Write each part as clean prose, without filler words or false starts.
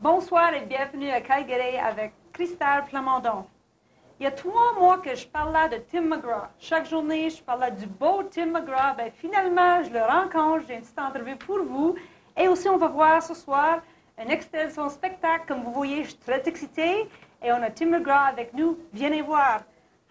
Bonsoir et bienvenue à Calgary avec Christelle Plamondon. Il y a 3 mois que je parlais de Tim McGraw. Chaque journée, je parlais du beau Tim McGraw. Ben, finalement, je le rencontre, j'ai une petite entrevue pour vous. Et aussi, on va voir ce soir un extrait de son spectacle. Comme vous voyez, je suis très excitée. Et on a Tim McGraw avec nous. Venez voir.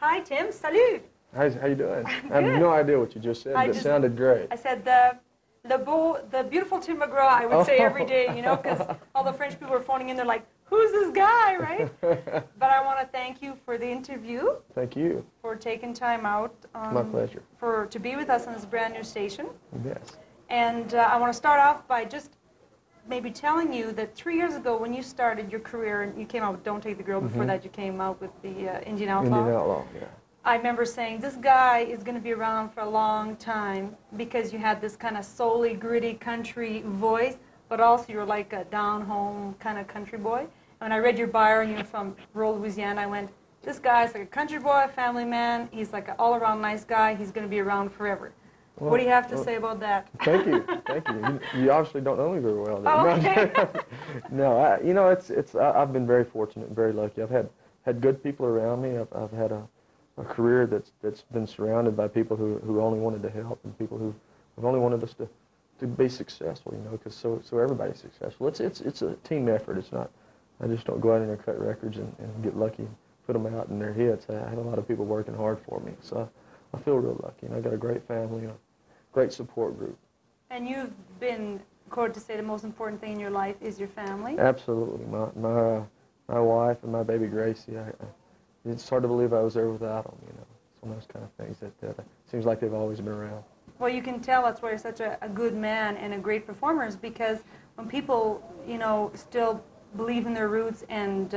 Hi, Tim. Salut. How you doing? I have no idea what you just said, but it sounded great. I said the beautiful Tim McGraw, I would say every day, you know, because all the French people are phoning in, they're like, who's this guy, right? But I want to thank you for the interview. Thank you. For taking time out. My pleasure. To be with us on this brand new station. Yes. And I want to start off by just maybe telling you that 3 years ago when you started your career, and you came out with Don't Take the Girl, before that you came out with the Indian Outlaw. Indian Outlaw, yeah. I remember saying, this guy is going to be around for a long time because you had this kind of soul-y, gritty country voice, but also you're like a down-home kind of country boy. And when I read your bio and you're from rural Louisiana, I went, this guy's like a country boy, a family man. He's like an all-around nice guy. He's going to be around forever. Well, what do you have to say about that? Thank you. Thank you. You obviously don't know me very well. Oh, okay. No, you know, I've been very fortunate and very lucky. I've had good people around me. I've had a career that's been surrounded by people who only wanted to help and people who have only wanted us to be successful, you know, because so everybody's successful. It's a team effort. It's not, I just don't go out there and cut records and get lucky and put them out in their hits. I have a lot of people working hard for me, so I feel real lucky. And I got a great family and a great support group. And you've been quoted to say the most important thing in your life is your family? Absolutely. My wife and my baby Gracie, it's hard to believe I was there without them, you know. It's one of those kind of things that seems like they've always been around. Well, you can tell that's why you're such a good man and a great performer, is because when people, you know, still believe in their roots and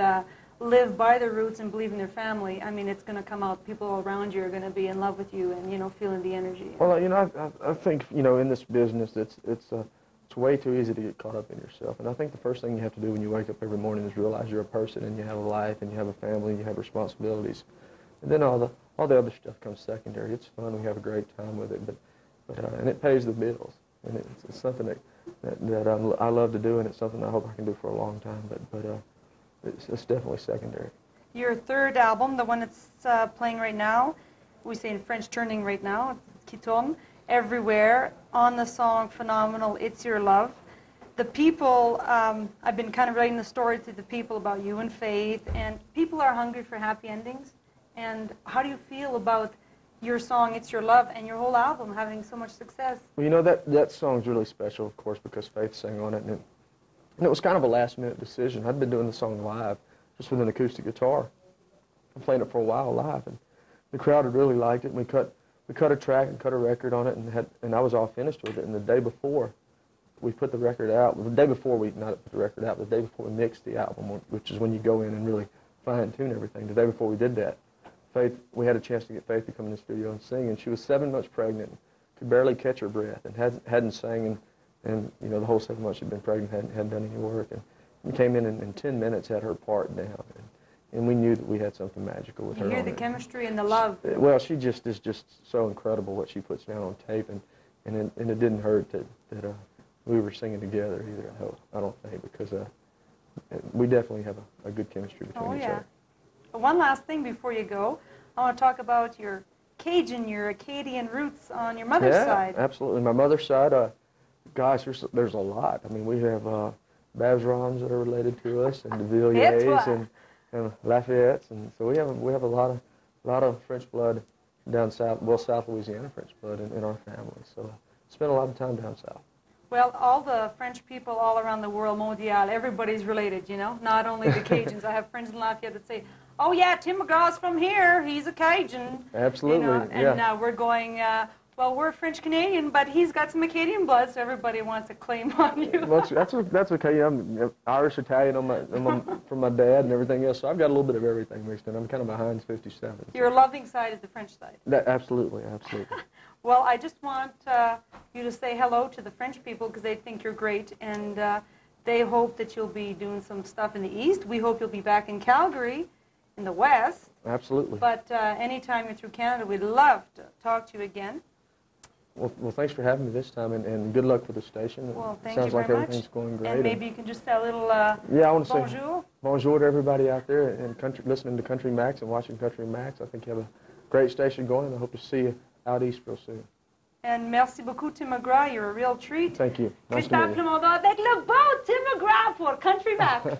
live by their roots and believe in their family, I mean, it's going to come out. People all around you are going to be in love with you and, you know, feeling the energy. Well, you know, I think, you know, in this business, it's way too easy to get caught up in yourself. And I think the first thing you have to do when you wake up every morning is realize you're a person and you have a life and you have a family and you have responsibilities. And then all the other stuff comes secondary. It's fun. We have a great time with it, but and it pays the bills. And it's something that I love to do, and it's something I hope I can do for a long time. But it's definitely secondary. Your third album, the one that's playing right now, we say in French, turning right now, qui tourne, everywhere, on the song Phenomenal, It's Your Love. The people, I've been kind of writing the story to the people about you and Faith, and people are hungry for happy endings. And how do you feel about your song, It's Your Love, and your whole album having so much success? Well, you know, that song's really special, of course, because Faith sang on it, and it was kind of a last-minute decision. I'd been doing the song live, just with an acoustic guitar. I'm playing it for a while live, and the crowd had really liked it, and we cut a track and cut a record on it, and I was all finished with it. And the day before we put the record out, the day before we not put the record out, the day before we mixed the album, which is when you go in and really fine-tune everything. The day before we did that, Faith, we had a chance to get Faith to come in the studio and sing, and she was 7 months pregnant, could barely catch her breath, and hadn't sang, and you know, the whole 7 months she'd been pregnant, hadn't done any work, and we came in and in 10 minutes had her part down. And we knew that we had something magical with her. You hear the chemistry and the love. Well, she just is just so incredible what she puts down on tape, and it didn't hurt that we were singing together either. I don't think, because we definitely have a good chemistry between each other. One last thing before you go, I want to talk about your Cajun, your Acadian roots on your mother's side. Yeah, absolutely. My mother's side, gosh, there's a lot. I mean, we have Bazrons that are related to us, and de Villiers, and Lafayette's, and so we have a lot of French blood down south, well, South Louisiana French blood in our family. So spent a lot of time down south. Well, all the French people all around the world, mondial, everybody's related, you know, not only the Cajuns. I have friends in Lafayette that say, oh yeah, Tim McGraw's from here, he's a Cajun. Absolutely, you know? And we're going, well, we're French-Canadian, but he's got some Acadian blood, so everybody wants a claim on you. Well, that's okay. I'm Irish-Italian from my dad and everything else, so I've got a little bit of everything mixed in. I'm kind of a Heinz 57. Your loving side is the French side. Absolutely, absolutely. Well, I just want you to say hello to the French people, because they think you're great, and they hope that you'll be doing some stuff in the East. We hope you'll be back in Calgary in the West. Absolutely. But anytime you're through Canada, we'd love to talk to you again. Well, thanks for having me this time, and good luck with the station. Well, thank Sounds you very like everything's much. going great. And maybe you can just say a little yeah, I want to say bonjour. bonjour to everybody out there and listening to Country Max and watching Country Max. I think you have a great station going, and I hope to see you out east real soon. And merci beaucoup, Tim McGraw. You're a real treat. Thank you. Nice to Christophe meet you. Plamondon avec le bon Tim McGraw pour Country Max.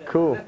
Cool.